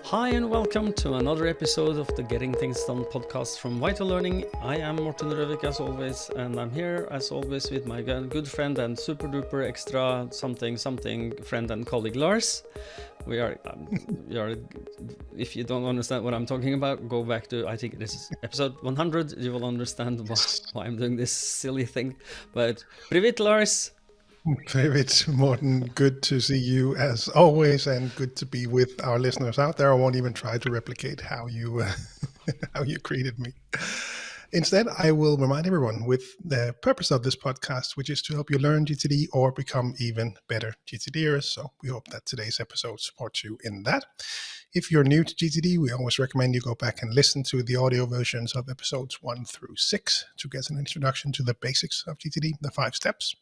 Hi and welcome to another episode of the Getting Things Done podcast from Vital Learning. I am Morten and Røvik as always, and I'm here as always with my good friend and super duper extra something friend and colleague Lars. We are, if you don't understand what I'm talking about, go back to, I think this is episode 100. You will understand why I'm doing this silly thing. But Привет, Lars. David, Morten, good to see you as always, and good to be with our listeners out there. I won't even try to replicate how you how you greeted me. Instead, I will remind everyone with the purpose of this podcast, which is to help you learn GTD or become even better GTDers. So we hope that today's episode supports you in that. If you're new to GTD, we always recommend you go back and listen to the audio versions of episodes 1 through 6 to get an introduction to the basics of GTD, the 5 steps.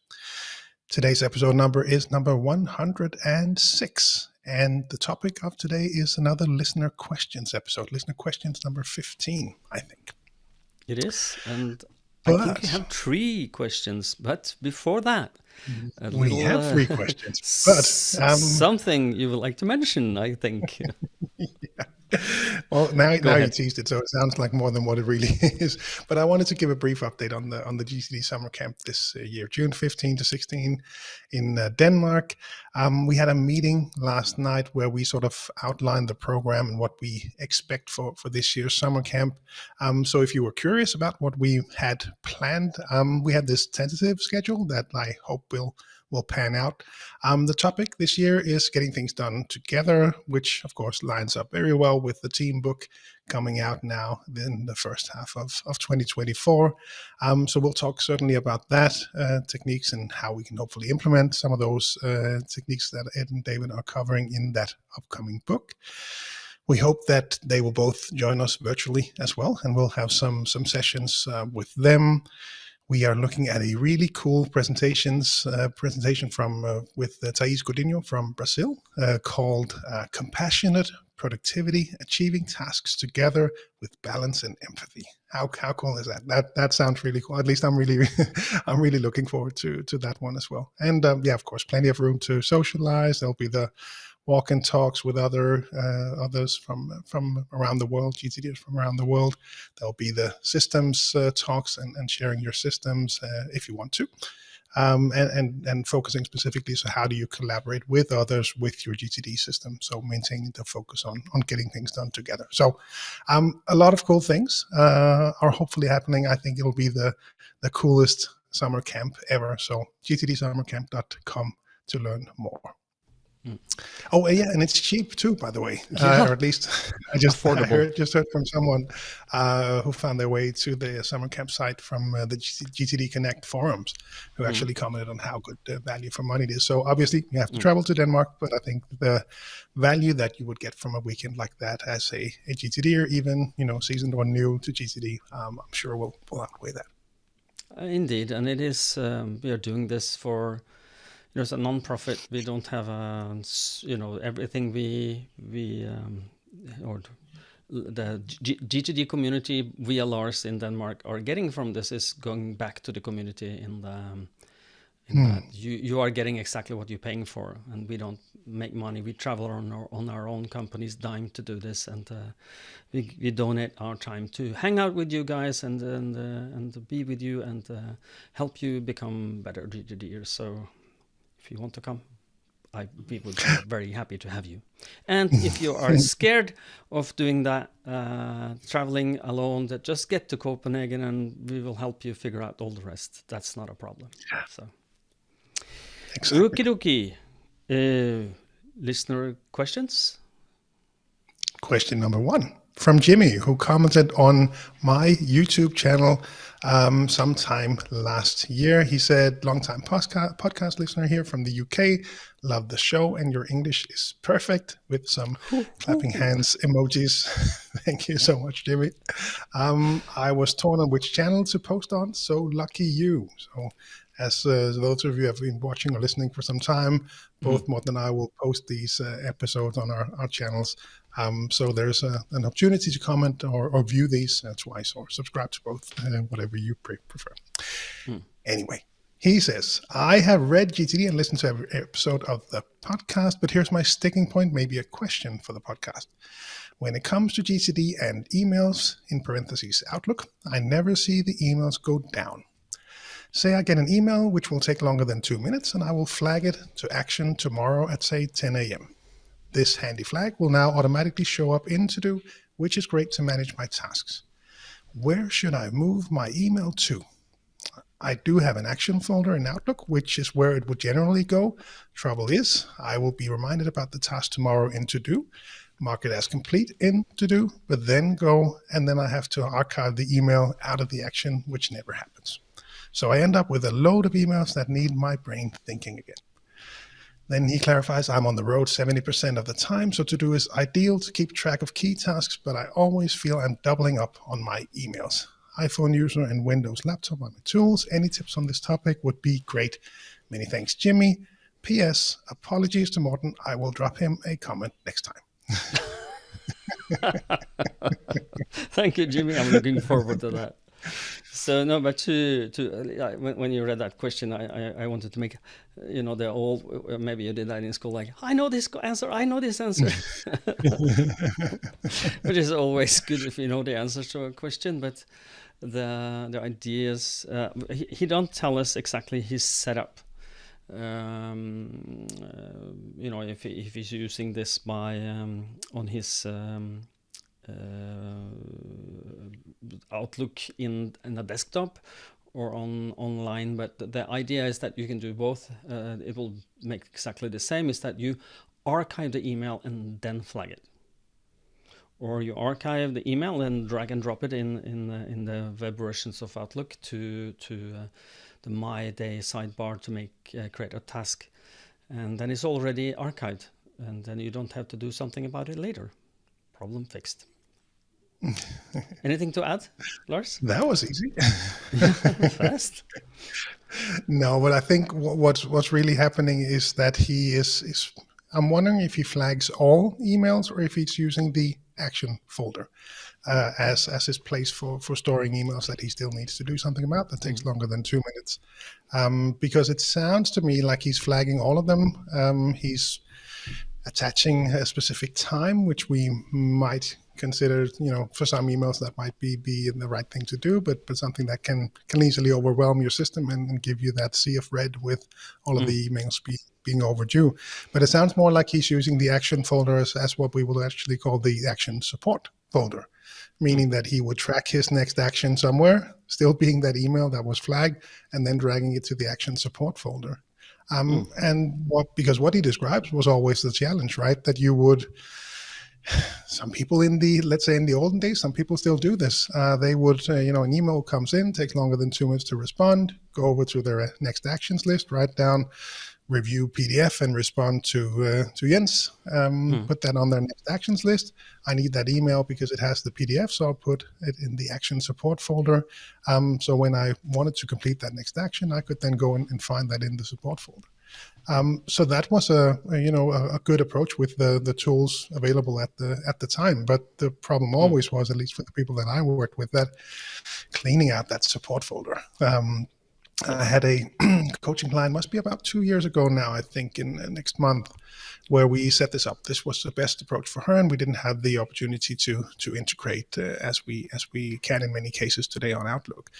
Today's episode number is number 106, and the topic of today is another listener questions episode, listener questions number 15, I think. It is, and I think we have 3 questions, but before that, we have 3 questions, but something you would like to mention, I think. Yeah. Well, now you teased it, so it sounds like more than what it really is. But I wanted to give a brief update on the GTD Summer Camp this year, June 15 to 16 in Denmark. We had a meeting last night where we sort of outlined the program and what we expect for this year's summer camp. So if you were curious about what we had planned, we had this tentative schedule that I hope will pan out. The topic this year is getting things done together, which of course lines up very well with the team book coming out now in the first half of 2024. So we'll talk certainly about that, techniques and how we can hopefully implement some of those techniques that Ed and David are covering in that upcoming book. We hope that they will both join us virtually as well, and we'll have some sessions with them. We are looking at a really cool presentation from with Thais Godinho from Brazil called Compassionate Productivity: Achieving Tasks Together with Balance and Empathy. How cool is that? That sounds really cool. At least I'm really looking forward to that one as well. And yeah, of course, plenty of room to socialize. There'll be the walk and talks with others from around the world, GTDers from around the world. There'll be the systems talks and sharing your systems if you want to, and focusing specifically. So how do you collaborate with others with your GTD system? So maintaining the focus on getting things done together. So a lot of cool things are hopefully happening. I think it'll be the coolest summer camp ever. So gtdsummercamp.com to learn more. Oh yeah, and it's cheap too, by the way, or at least I just heard from someone who found their way to the summer camp site from the GTD Connect forums, who actually commented on how good the value for money it is. So obviously you have to travel to Denmark, but I think the value that you would get from a weekend like that as a GTDer, even seasoned or new to GTD, I'm sure will outweigh that. Indeed, and it is. We are doing this for. There's a non-profit. We don't have everything or the GTD community via Lars in Denmark are getting from this is going back to the community in that you are getting exactly what you're paying for, and we don't make money. We travel on our own company's dime to do this, and we donate our time to hang out with you guys and be with you and help you become better GTDers. So. If you want to come, we would be very happy to have you. And if you are scared of doing that, traveling alone, just get to Copenhagen and we will help you figure out all the rest. That's not a problem. So, exactly. Okie dokie. Listener questions? Question number 1 from Jimmy, who commented on my YouTube channel sometime last year. He said, long-time podcast listener here from the UK. Love the show and your English is perfect, with some clapping hands emojis. Thank you so much, Jimmy. I was torn on which channel to post on, so lucky you. So as those of you have been watching or listening for some time, both Morten and I will post these episodes on our channels. So there's an opportunity to comment or view these twice, or subscribe to both, whatever you prefer. Anyway, He says, I have read GTD and listened to every episode of the podcast, but here's my sticking point, maybe a question for the podcast. When it comes to GTD and emails, in parentheses Outlook, I never see the emails go down. Say I get an email which will take longer than 2 minutes, and I will flag it to action tomorrow at, say, 10 a.m. This handy flag will now automatically show up in To Do, which is great to manage my tasks. Where should I move my email to? I do have an action folder in Outlook, which is where it would generally go. Trouble is, I will be reminded about the task tomorrow in To Do, mark it as complete in To Do, but then go, and then I have to archive the email out of the action, which never happens. So I end up with a load of emails that need my brain thinking again. Then he clarifies, I'm on the road 70% of the time, so To Do is ideal to keep track of key tasks, but I always feel I'm doubling up on my emails. iPhone user and Windows laptop are my tools. Any tips on this topic would be great. Many thanks, Jimmy. P.S. Apologies to Morten. I will drop him a comment next time. Thank you, Jimmy. I'm looking forward to that. So no, but when you read that question, I wanted to make, they're all, maybe you did that in school, like, I know this answer, which is always good if you know the answer to a question, but the ideas, he don't tell us exactly his setup. If he's using this by on his Outlook in a desktop or online, but the idea is that you can do both. It will make exactly the same, is that you archive the email and then flag it, or you archive the email and drag and drop it in the web versions of Outlook to the My Day sidebar to create a task, and then it's already archived, and then you don't have to do something about it later. Problem fixed. Anything to add, Lars? That was easy. Fast. No, but I think what's really happening is that he is. I'm wondering if he flags all emails or if he's using the action folder as his place for storing emails that he still needs to do something about that takes longer than 2 minutes. Because it sounds to me like he's flagging all of them. He's attaching a specific time, which we might consider, for some emails that might be the right thing to do, but something that can easily overwhelm your system and give you that sea of red with all of the emails being overdue. But it sounds more like he's using the action folder as what we will actually call the action support folder, meaning that he would track his next action somewhere, still being that email that was flagged, and then dragging it to the action support folder. And because what he describes was always the challenge, right? That you would, some people let's say in the olden days, some people still do this. They would, an email comes in, takes longer than 2 minutes to respond, go over to their next actions list, write down, review PDF and respond to Jens, put that on their next actions list. I need that email because it has the PDF, so I'll put it in the action support folder. So when I wanted to complete that next action, I could then go and find that in the support folder. So that was a good approach with the tools available at the time. But the problem always was, at least for the people that I worked with, that cleaning out that support folder. I had a coaching client, must be about 2 years ago now, I think, in next month, where we set this up. This was the best approach for her, and we didn't have the opportunity to integrate as we can in many cases today on Outlook.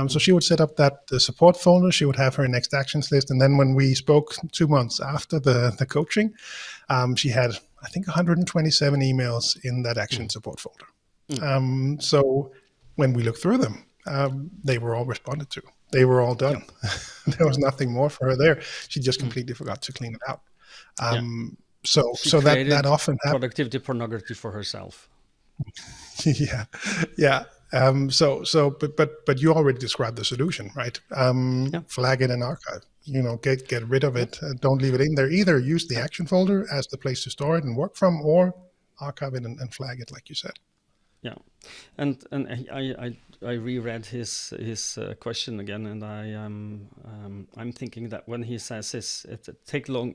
So she would set up that support folder. She would have her next actions list, and then when we spoke 2 months after the coaching, she had, I think, 127 emails in that action support folder. So when we looked through them, they were all responded to. They were all done. There was nothing more for her there. She just completely forgot to clean it out. So that often happens. Productivity pornography for herself. Yeah. But you already described the solution, right? Flag it and archive. Get rid of it. Don't leave it in there. Either use the action folder as the place to store it and work from, or archive it and flag it, like you said. Yeah, and I reread his question again, and I'm thinking that when he says it take long,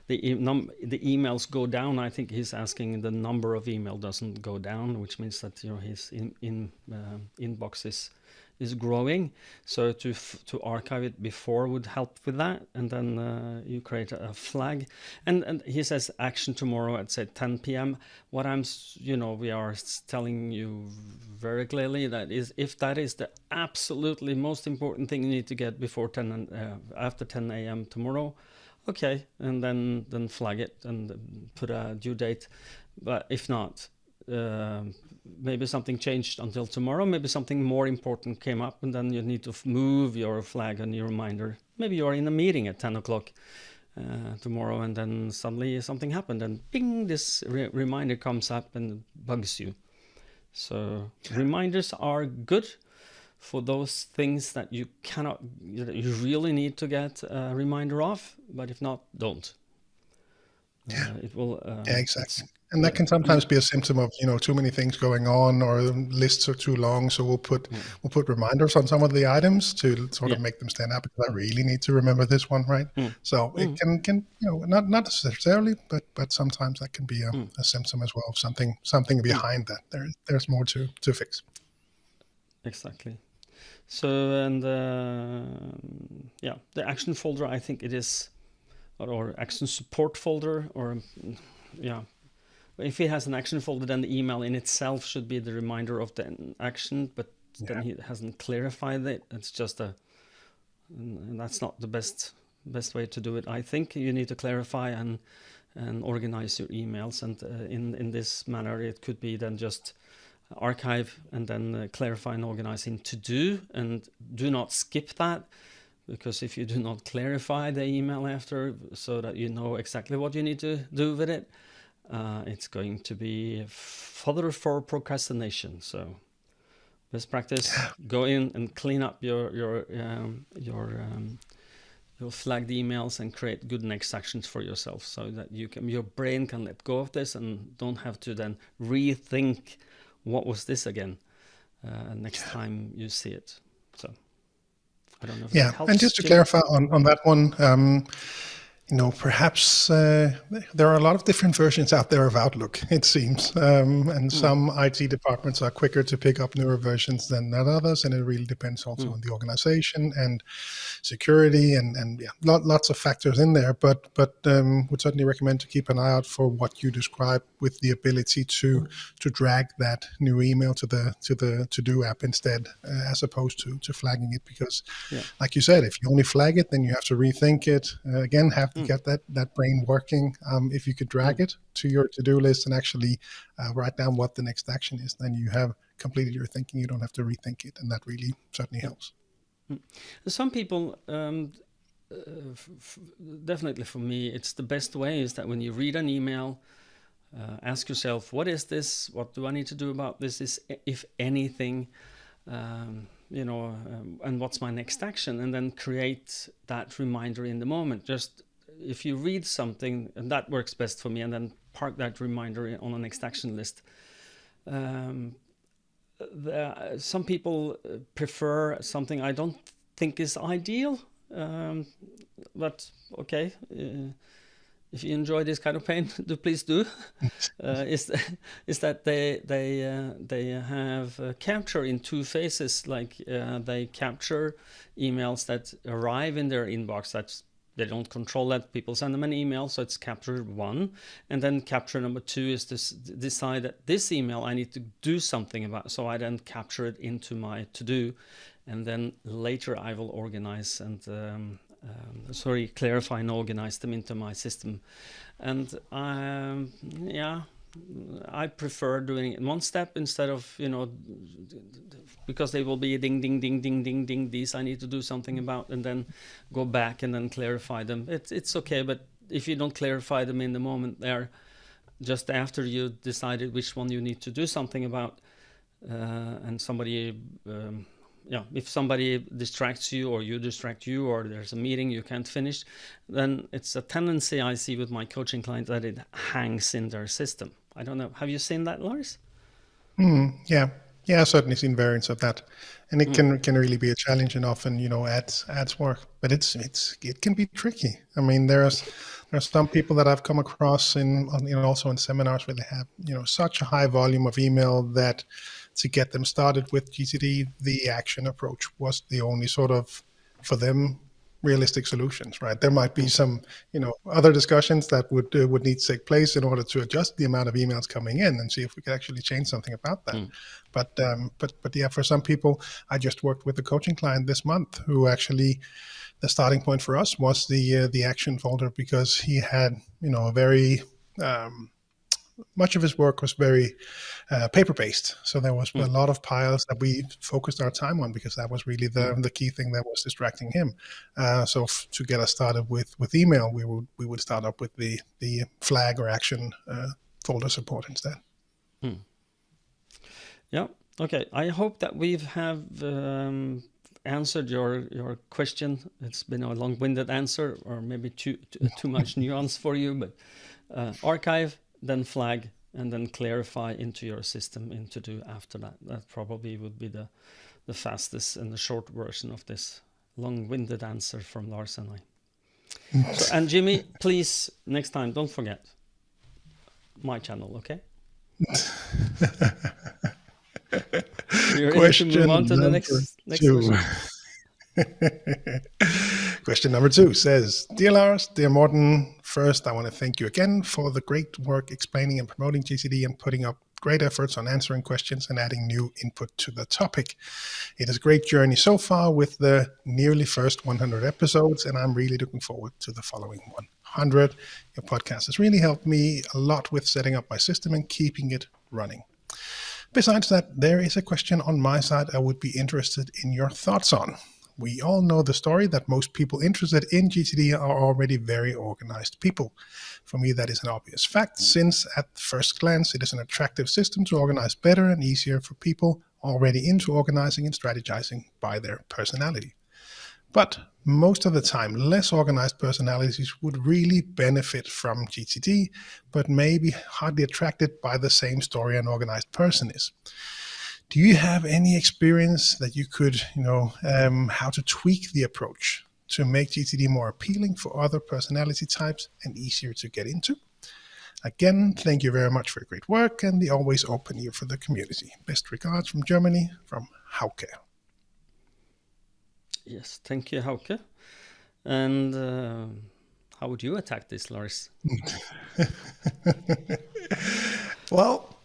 the emails go down. I think he's asking the number of email doesn't go down, which means that his inbox is growing. So to archive it before would help with that, and then you create a flag. And he says action tomorrow at say 10 p.m. What we are telling you very clearly that is, if that is the absolutely most important thing you need to get before 10 and after 10 a.m. tomorrow, okay, and then flag it and put a due date. But if not, maybe something changed until tomorrow, maybe something more important came up, and then you need to move your flag and your reminder. Maybe you're in a meeting at 10 o'clock tomorrow, and then suddenly something happened, and ping, this reminder comes up and bugs you. So reminders are good for those things that you really need to get a reminder of, but if not, don't. It will. Yeah, exactly. And that can sometimes be a symptom of too many things going on, or lists are too long. So we'll put reminders on some of the items to sort of make them stand out, because I really need to remember this one, right? So it can not necessarily, but sometimes that can be a symptom as well of something behind that. There's more to fix. Exactly. So, and the action folder, I think it is, or action support folder, or if it has an action folder, then the email in itself should be the reminder of the action, but then he hasn't clarified it. It's just and that's not the best way to do it. I think you need to clarify and organize your emails, and in this manner it could be then just archive and then clarify and organize in to do, and do not skip that, because if you do not clarify the email after so that you know exactly what you need to do with it, it's going to be fodder for procrastination. So best practice, go in and clean up your flagged emails and create good next actions for yourself, so that your brain can let go of this and don't have to then rethink what was this again next time you see it. So I don't know if that helps. And just to clarify on that one, perhaps there are a lot of different versions out there of Outlook, it seems. And some IT departments are quicker to pick up newer versions than others. And it really depends also on the organization and security and lots of factors in there. But would certainly recommend to keep an eye out for what you describe, with the ability to drag that new email to the to-do app instead, as opposed to flagging it. Because like you said, if you only flag it, then you have to rethink it. Again, have to get that brain working. If you could drag it to your to-do list and actually write down what the next action is, then you have completed your thinking. You don't have to rethink it, and that really certainly helps. Some people, definitely for me, it's the best way is that when you read an email, ask yourself, what is this? What do I need to do about this, if anything? And what's my next action? And then create that reminder in the moment. Just if you read something, and that works best for me, and then park that reminder on a next action list. Some people prefer something I don't think is ideal, but okay. If you enjoy this kind of pain, please do. Is that they have capture in two phases, like they capture emails that arrive in their inbox. That's, they don't control that. People send them an email, so it's capture one. And then capture number two is to decide that this email I need to do something about. So I then capture it into my to-do. And then later I will organize and clarify and organize them into my system. And I prefer doing it in one step instead of, because they will be ding, ding, ding, ding, ding, ding, these I need to do something about, and then go back and then clarify them. It's okay, but if you don't clarify them in the moment there, just after you decided which one you need to do something about, and somebody... if somebody distracts you, or you distract you, or there's a meeting you can't finish, then it's a tendency I see with my coaching clients that it hangs in their system. I don't know. Have you seen that, Lars? Yeah, I've certainly seen variants of that, and it can really be a challenge, and often adds work. But it can be tricky. I mean, there's some people that I've come across also in seminars where they have such a high volume of email that to get them started with GTD, the action approach was the only sort of, for them, realistic solutions, right? There might be some, other discussions that would need to take place in order to adjust the amount of emails coming in and see if we could actually change something about that. But yeah, for some people, I just worked with a coaching client this month who actually, the starting point for us was the action folder, because he had, a very much of his work was very paper-based. So there was a lot of piles that we focused our time on, because that was really the key thing that was distracting him. So to get us started with email, we would start up with the flag or action folder support instead. Yeah. Okay. I hope that we have answered your question. It's been a long-winded answer, or maybe too much nuance for you, but archive, then flag, and then clarify into your system and to do after that. That probably would be the fastest and the short version of this long-winded answer from Lars and I. So, and Jimmy, please, next time, don't forget my channel, okay? You're ready to move on to the next question. Question number 2 says, Dear Lars, dear Morten, first I want to thank you again for the great work explaining and promoting GTD and putting up great efforts on answering questions and adding new input to the topic. It is a great journey so far with the nearly first 100 episodes, and I'm really looking forward to the following 100. Your podcast has really helped me a lot with setting up my system and keeping it running. Besides that, there is a question on my side I would be interested in your thoughts on. We all know the story that most people interested in GTD are already very organized people. For me, that is an obvious fact, since at first glance, it is an attractive system to organize better and easier for people already into organizing and strategizing by their personality. But most of the time, less organized personalities would really benefit from GTD, but may be hardly attracted by the same story an organized person is. Do you have any experience that you could, how to tweak the approach to make GTD more appealing for other personality types and easier to get into? Again, thank you very much for your great work and the always open ear for the community. Best regards from Germany, from Hauke. Yes, thank you, Hauke. And how would you attack this, Lars? Well,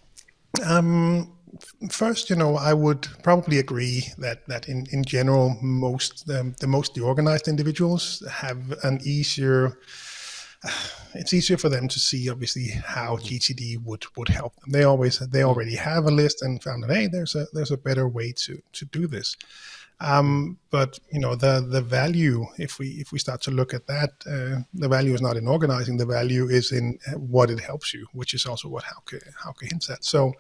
first, I would probably agree that in general, the mostly organized individuals have an easier. It's easier for them to see, obviously, how GTD would help them. They already have a list and found that, hey, there's a better way to do this. But the value, if we start to look at that, the value is not in organizing. The value is in what it helps you, which is also what Hauke hints at. So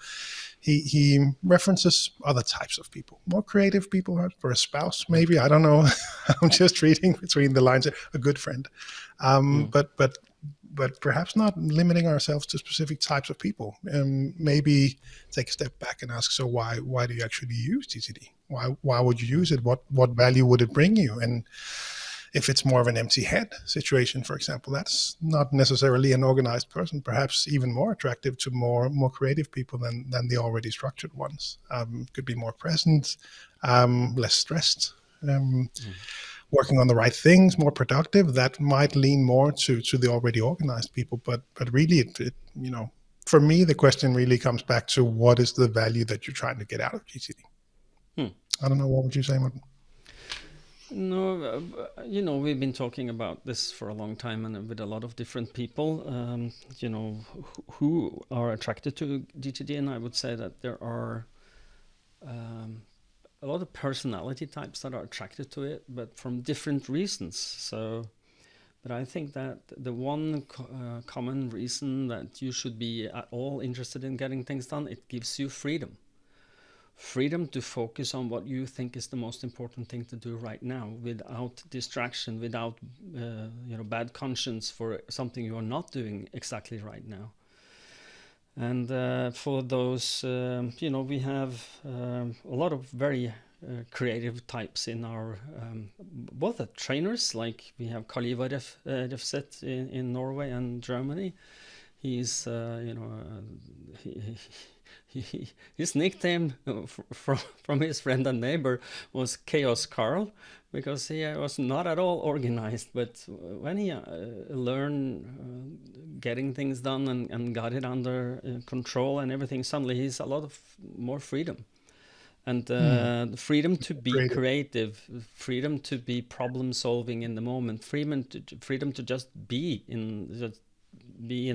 he references other types of people, more creative people, for a spouse, maybe. I don't know. I'm just reading between the lines. A good friend, but perhaps not limiting ourselves to specific types of people. Maybe take a step back and ask, so why do you actually use GTD? Why would you use it? What value would it bring you? And if it's more of an empty head situation, for example, that's not necessarily an organized person, perhaps even more attractive to more creative people than the already structured ones. Could be more present, less stressed, working on the right things, more productive. That might lean more to the already organized people. But really, it for me, the question really comes back to what is the value that you're trying to get out of GTD? I don't know. What would you say, Morten? No, we've been talking about this for a long time and with a lot of different people, who are attracted to GTD. And I would say that there are a lot of personality types that are attracted to it, but from different reasons. So, but I think that the one common reason that you should be at all interested in getting things done, it gives you freedom. Freedom to focus on what you think is the most important thing to do right now, without distraction, without bad conscience for something you are not doing exactly right now. And for those, we have a lot of very creative types in our both the trainers, like we have Karl Ivar Refset in Norway and Germany. He's his nickname from his friend and neighbor was Chaos Carl, because he was not at all organized. But when he learned getting things done and got it under control and everything, suddenly he's a lot of more freedom. And the freedom to be creative, freedom to be problem solving in the moment, freedom to just be in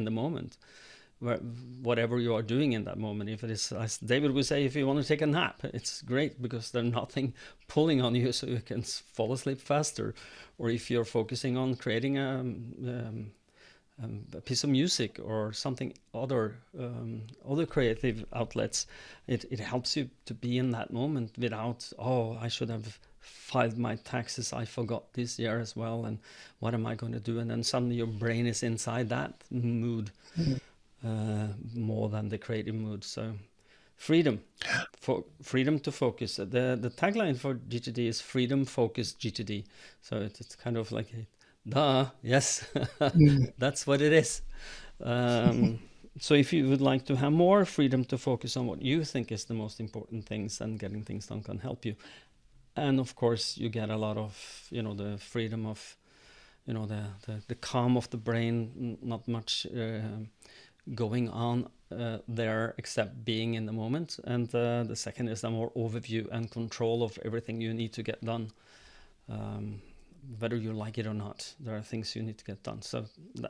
the moment, whatever you are doing in that moment. If it is, as David would say, if you want to take a nap, it's great because there's nothing pulling on you, so you can fall asleep faster. Or if you're focusing on creating a piece of music or something, other creative outlets, it helps you to be in that moment without, I should have filed my taxes, I forgot this year as well, and what am I going to do? And then suddenly your brain is inside that mood more than the creative mood. So freedom to focus. The tagline for GTD is freedom focused GTD. So it's kind of like yes, that's what it is. So if you would like to have more freedom to focus on what you think is the most important things, and getting things done can help you. And of course you get a lot of, the freedom of, the calm of the brain, not much going on there except being in the moment. And the second is a more overview and control of everything you need to get done. Whether you like it or not, there are things you need to get done. So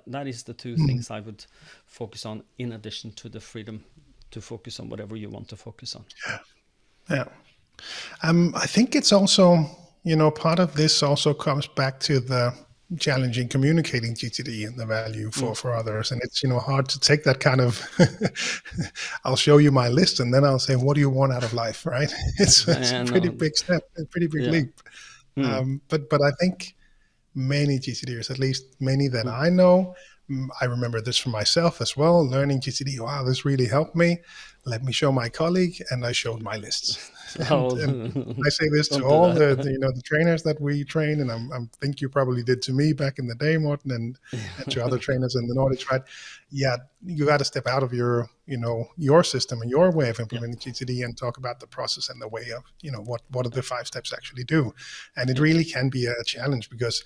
that is the two things I would focus on, in addition to the freedom to focus on whatever you want to focus on. Yeah. I think it's also, part of this also comes back to the challenging communicating GTD and the value for others. And it's, hard to take that kind of, I'll show you my list and then I'll say, what do you want out of life, right? It's a pretty big step, a pretty big leap. But I think many GTDers, at least many that I know, I remember this for myself as well, learning GTD. Wow, this really helped me. Let me show my colleague, and I showed my lists. And I say this to all the trainers that we train, and I think you probably did to me back in the day, Morten, and to other trainers in the Nordics, right? Yeah, you got to step out of your system and your way of implementing GTD and talk about the process and the way of, what do the 5 steps actually do. And it really can be a challenge because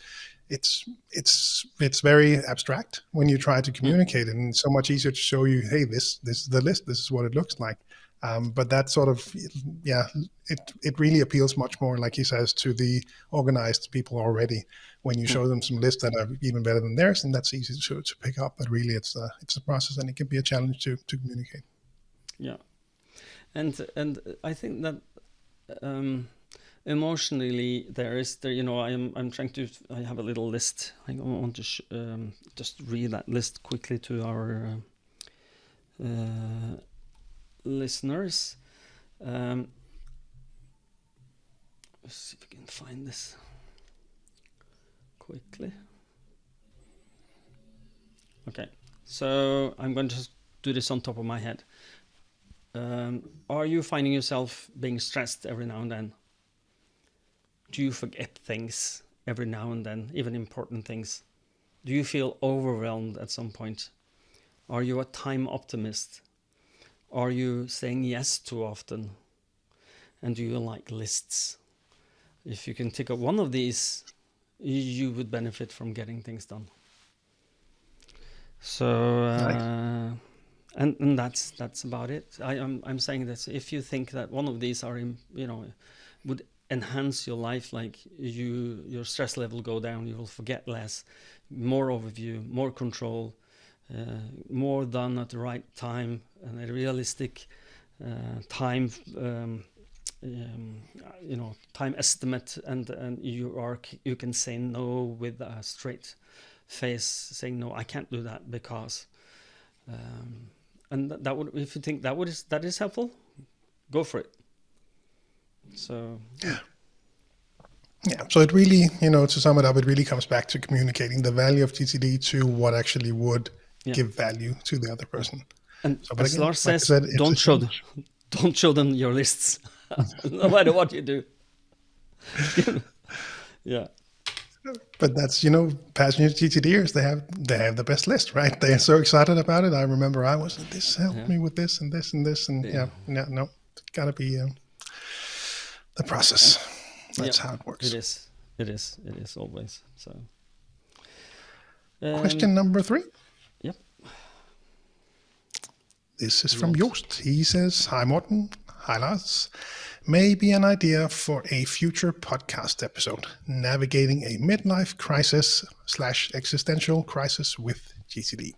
it's very abstract when you try to communicate it, and it's so much easier to show you, hey, this is the list, this is what it looks like. But that sort of, it really appeals much more, like he says, to the organized people already. When you show them some lists that are even better than theirs, and that's easy to pick up. But really, it's a process, and it can be a challenge to communicate. Yeah, and I think that emotionally I'm trying to. I have a little list. I want to just read that list quickly to our listeners. Let's see if we can find this quickly. Okay, so I'm going to just do this on top of my head. Are you finding yourself being stressed every now and then? Do you forget things every now and then, even important things? Do you feel overwhelmed at some point? Are you a time optimist? Are you saying yes too often? And do you like lists? If you can tick up one of these, you would benefit from getting things done. So, and that's about it. I'm saying that if you think that one of these are, would enhance your life, like your stress level go down, you will forget less, more overview, more control, more done at the right time, and a realistic time time estimate, and you can say no with a straight face, saying no, I can't do that because and that would, if you think that is helpful, go for it. So so it really, to sum it up, it really comes back to communicating the value of GTD to what actually would give value to the other person. And as Lars says, don't show them your lists, no matter what you do. Yeah. But that's, passionate GTDers, they have the best list, right? They are so excited about it. I remember I was, this helped me with this and this and this, and no, it's gotta be the process. That's how it works. It is always so. Question number 3. Yep. This is from Joost. He says, "Hi Morten, hi Lars. Maybe an idea for a future podcast episode, navigating a midlife crisis / existential crisis with GTD.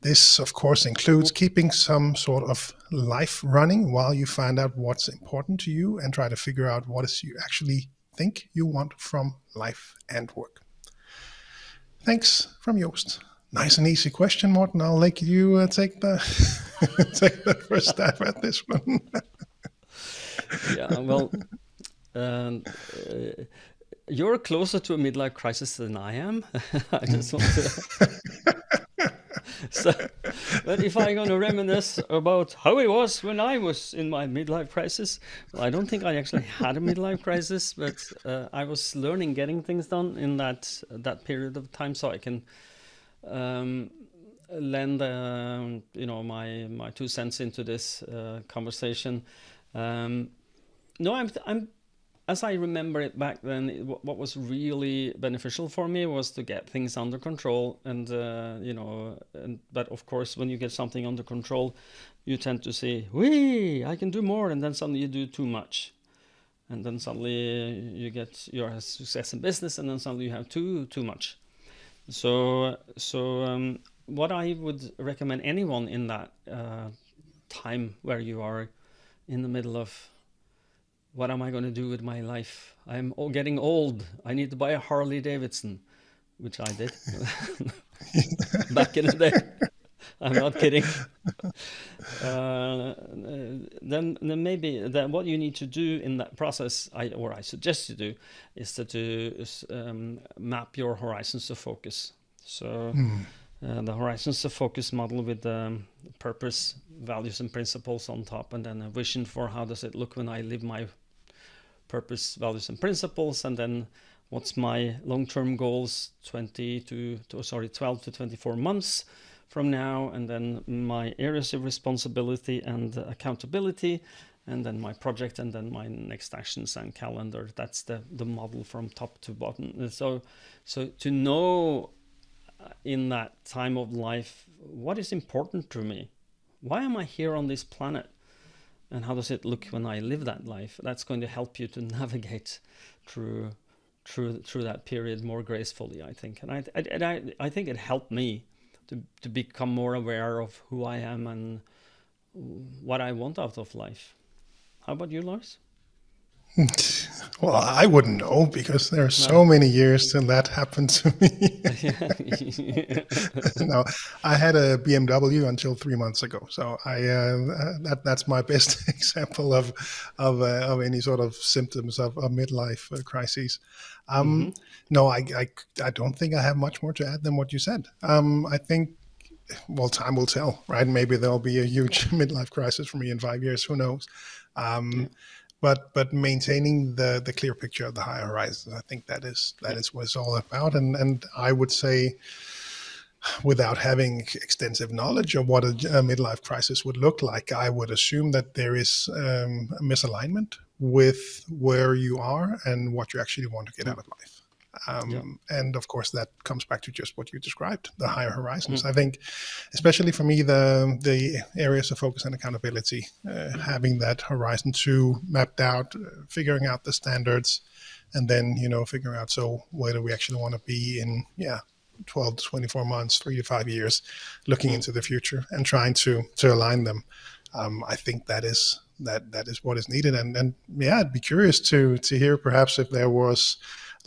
This, of course, includes keeping some sort of life running while you find out what's important to you and try to figure out what is you actually think you want from life and work. Thanks," from Joost. Nice and easy question, Morten. I'll let you take the take the first stab at this one. Yeah, well, you're closer to a midlife crisis than I am. I just want to. So, but if I'm going to reminisce about how it was when I was in my midlife crisis, well, I don't think I actually had a midlife crisis, but I was learning, getting things done in that period of time, so I can lend my 2 cents into this conversation. No, I'm as I remember it back then, what was really beneficial for me was to get things under control, and but of course, when you get something under control, you tend to say, "Wee, I can do more," and then suddenly you do too much, and then suddenly you get your success in business, and then suddenly you have too much. So what I would recommend anyone in that time where you are in the middle of, what am I going to do with my life? I'm getting old. I need to buy a Harley Davidson, which I did back in the day. I'm not kidding. Then maybe what you need to do in that process, I suggest you do, is to map your horizons of focus. So the horizons of focus model with the purpose, values, and principles on top, and then a vision for how does it look when I live my purpose, values, and principles, and then what's my long-term goals 12 to 24 months from now, and then my areas of responsibility and accountability, and then my project, and then my next actions and calendar. That's the model from top to bottom. So to know in that time of life, what is important to me? Why am I here on this planet? And how does it look when I live that life? That's going to help you to navigate through that period more gracefully, I think. And I think it helped me to become more aware of who I am and what I want out of life. How about you, Lars? Well, I wouldn't know, because there are so many years till that happened to me. No, I had a BMW until 3 months ago, so that's my best example of any sort of symptoms of midlife crises. No, I don't think I have much more to add than what you said. I think, well, time will tell, right? Maybe there'll be a huge midlife crisis for me in 5 years. Who knows? But maintaining the clear picture of the higher horizons, I think that is what it's all about. And I would say, without having extensive knowledge of what a midlife crisis would look like, I would assume that there is a misalignment with where you are and what you actually want to get out of life. And of course, that comes back to just what you described, the higher horizons. I think, especially for me, the areas of focus and accountability, having that horizon 2 mapped out, figuring out the standards, and then, figuring out, so where do we actually want to be in, 12 to 24 months, 3 to 5 years, looking into the future and trying to align them. I think that is what is needed. And I'd be curious to hear perhaps if there was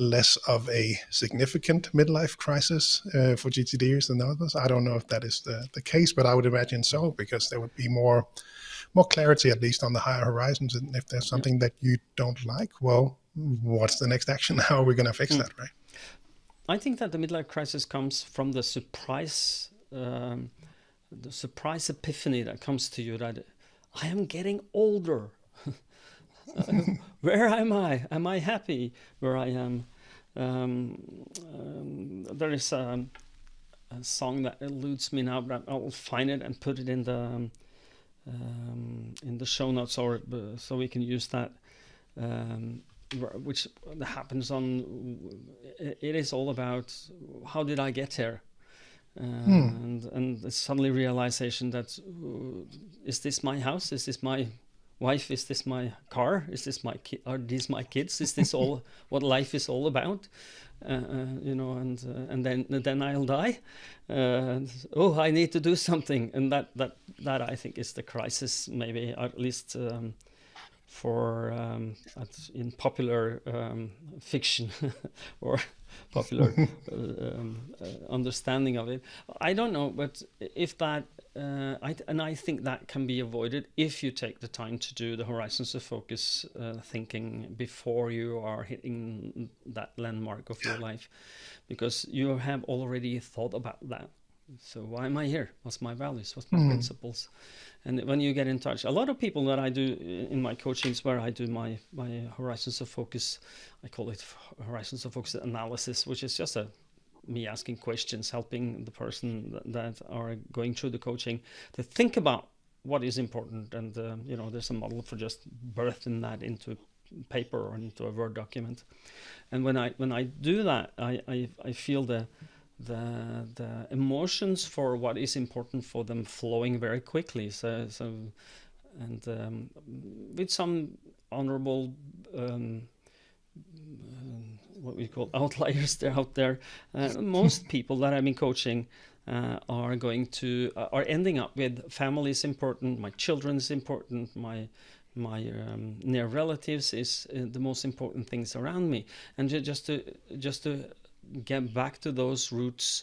less of a significant midlife crisis for GTDers than others. I don't know if that is the case, but I would imagine so, because there would be more clarity, at least on the higher horizons. And if there's something that you don't like, well, what's the next action? How are we going to fix that, right? I think that the midlife crisis comes from the surprise epiphany that comes to you that I am getting older. Where am I? Am I happy where I am? There is a song that eludes me now, but I'll find it and put it in the show notes, or so we can use that. Which happens on. It is all about how did I get here, and the suddenly realization that is this my house? Is this my wife? Is this my car? Is this my are these my kids? Is this all what life is all about? And then I'll die. I need to do something, and that I think is the crisis, maybe at least for in popular fiction or popular understanding of it. I don't know, but if that. I think that can be avoided if you take the time to do the horizons of focus thinking before you are hitting that landmark of your life, because you have already thought about that. So why am I here? What's my values? What's my principles? And when you get in touch, a lot of people that I do in my coachings where I do my horizons of focus, I call it horizons of focus analysis, which is just me asking questions, helping the person that are going through the coaching to think about what is important. And, there's a model for just birthing that into paper or into a Word document. And when I do that, I feel the emotions for what is important for them flowing very quickly. So with some honorable what we call outliers out there. Most people that I've been coaching are ending up with family is important, my children is important, my near relatives is the most important things around me, and just to get back to those roots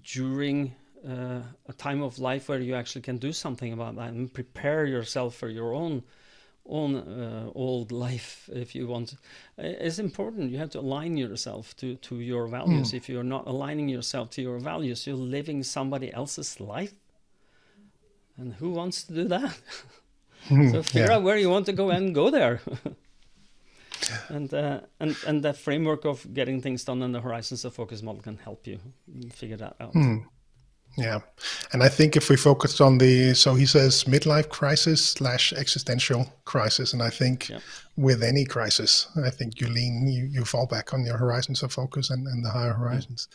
during a time of life where you actually can do something about that and prepare yourself for your own old life, if you want. It's important. You have to align yourself to your values. If you're not aligning yourself to your values, you're living somebody else's life, and who wants to do that? So figure out where you want to go and go there. And the framework of getting things done in the horizons of focus model can help you figure that out. Yeah. And I think if we focused on so he says midlife crisis / existential crisis. And I think with any crisis, I think you fall back on your horizons of focus and the higher horizons.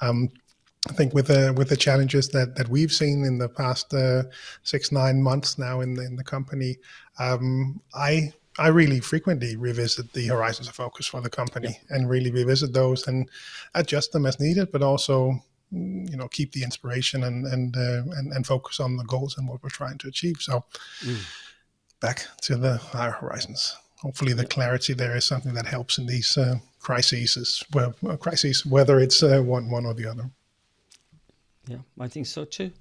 I think with the challenges that we've seen in the past 6-9 months now in the company, I really frequently revisit the horizons of focus for the company and really revisit those and adjust them as needed, but also keep the inspiration and focus on the goals and what we're trying to achieve. So back to the higher horizons. Hopefully the clarity there is something that helps in these crises, whether it's one or the other. Yeah, I think so too.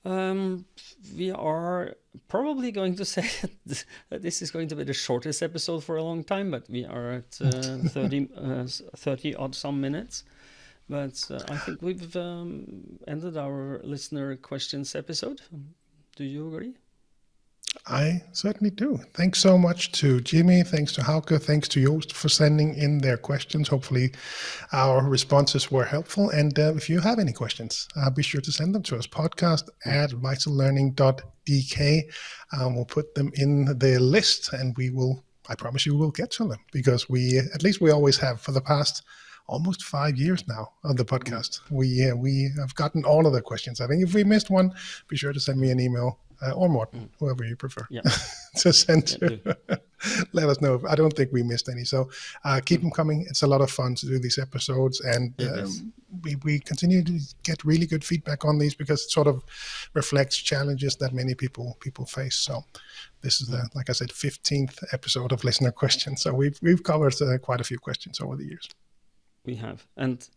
We are probably going to say that this is going to be the shortest episode for a long time, but we are at 30 odd some minutes. But I think we've ended our listener questions episode. Do you agree? I certainly do. Thanks so much to Jimmy. Thanks to Hauke. Thanks to Joost for sending in their questions. Hopefully our responses were helpful. And if you have any questions, be sure to send them to us. podcast@vitallearning.eu. We'll put them in the list, and I promise you we'll get to them, because we always have for the past almost 5 years now of the podcast. We have gotten all of the questions. I think if we missed one, be sure to send me an email or Morten, whoever you prefer, to send to. Let us know. I don't think we missed any. So keep them coming. It's a lot of fun to do these episodes, and we continue to get really good feedback on these, because it sort of reflects challenges that many people face. So this is like I said, 15th episode of listener questions. So we've covered quite a few questions over the years. We have, and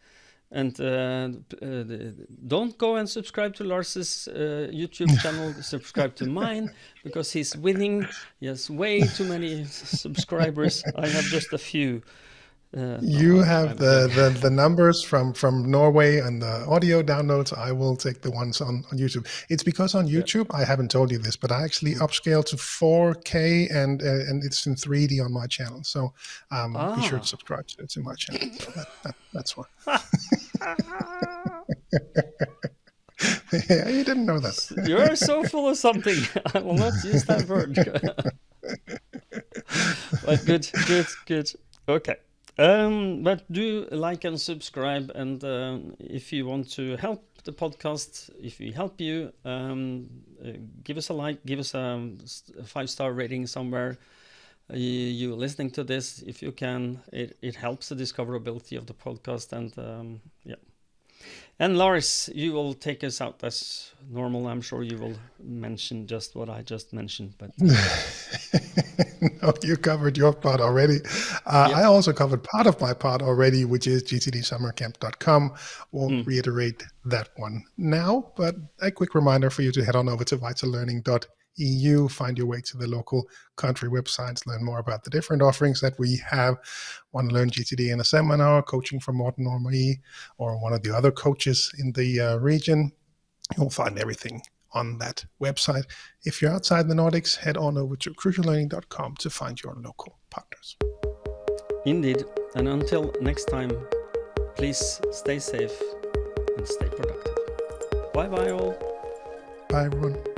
don't go and subscribe to Lars's YouTube channel. Subscribe to mine, because he's winning. He has way too many subscribers. I have just a few. You have the numbers from Norway and the audio downloads. I will take the ones on YouTube. It's because on YouTube, I haven't told you this, but I actually upscale to 4K and it's in 3D on my channel. So be sure to subscribe to my channel. That's why. Yeah, you didn't know that. You're so full of something. I will not use that word. But good. Okay. But do like and subscribe, and if you want to help the podcast, if we help you, give us a like, give us a 5-star rating somewhere. You listening to this, if you can, it helps the discoverability of the podcast, and yeah. And Lars, you will take us out as normal. I'm sure you will mention just what I just mentioned, but no, you covered your part already. I also covered part of my part already, which is gtdsummercamp.com. Won't reiterate that one now, but a quick reminder for you to head on over to vitallearning.eu, find your way to the local country websites, learn more about the different offerings that we have. Want to learn GTD in a seminar, coaching from Morten or me, or one of the other coaches in the region. You'll find everything on that website. If you're outside the Nordics, head on over to cruciallearning.com to find your local partners. Indeed. And until next time, please stay safe and stay productive. Bye-bye all. Bye everyone.